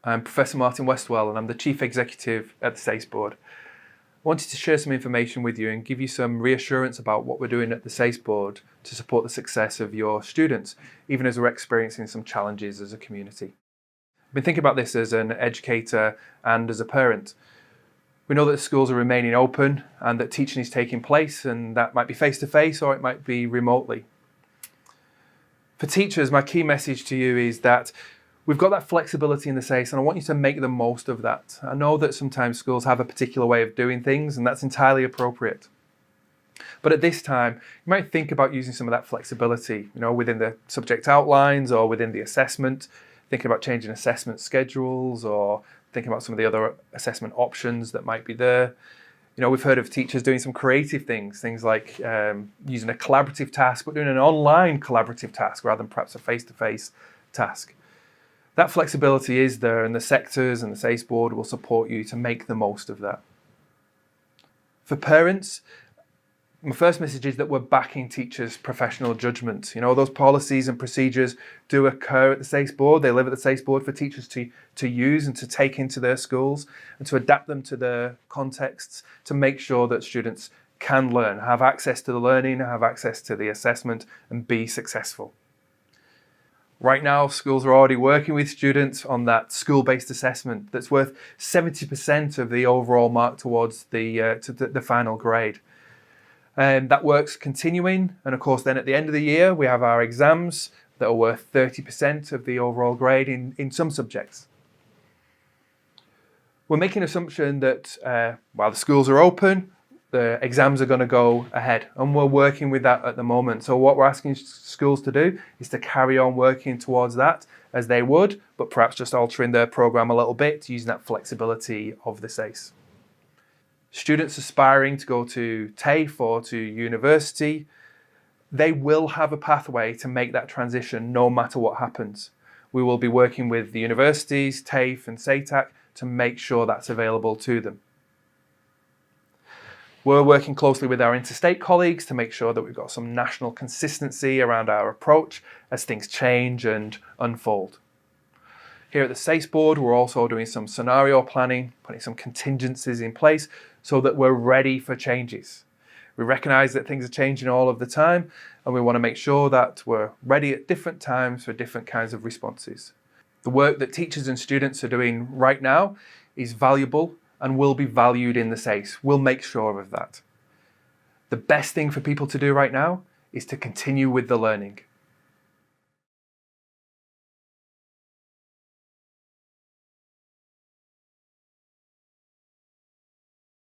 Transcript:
I'm Professor Martin Westwell and I'm the Chief Executive at the SACE Board. I wanted to share some information with you and give you some reassurance about what we're doing at the SACE Board to support the success of your students, even as we're experiencing some challenges as a community. I've been thinking about this as an educator and as a parent. We know that the schools are remaining open and that teaching is taking place, and that might be face-to-face or it might be remotely. For teachers, my key message to you is that we've got that flexibility in the SACE and I want you to make the most of that. I know that sometimes schools have a particular way of doing things and that's entirely appropriate. But at this time, you might think about using some of that flexibility, within the subject outlines or within the assessment, thinking about changing assessment schedules or thinking about some of the other assessment options that might be there. We've heard of teachers doing some creative things like using a collaborative task, but doing an online collaborative task rather than perhaps a face-to-face task. That flexibility is there, and the sectors and the SACE Board will support you to make the most of that. For parents, my first message is that we're backing teachers' professional judgment. Those policies and procedures do occur at the SACE Board. They live at the SACE Board for teachers to use and to take into their schools and to adapt them to their contexts to make sure that students can learn, have access to the learning, have access to the assessment and be successful. Right now, schools are already working with students on that school-based assessment that's worth 70% of the overall mark towards the final grade. And that work's continuing, and of course then at the end of the year we have our exams that are worth 30% of the overall grade in some subjects. We're making an assumption that while the schools are open, the exams are going to go ahead, and we're working with that at the moment. So what we're asking schools to do is to carry on working towards that as they would, but perhaps just altering their programme a little bit using that flexibility of the SACE. Students aspiring to go to TAFE or to university, they will have a pathway to make that transition no matter what happens. We will be working with the universities, TAFE and SATAC to make sure that's available to them. We're working closely with our interstate colleagues to make sure that we've got some national consistency around our approach as things change and unfold. Here at the SACE Board, we're also doing some scenario planning, putting some contingencies in place so that we're ready for changes. We recognise that things are changing all of the time, and we want to make sure that we're ready at different times for different kinds of responses. The work that teachers and students are doing right now is valuable and will be valued in the SACE. We'll make sure of that. The best thing for people to do right now is to continue with the learning.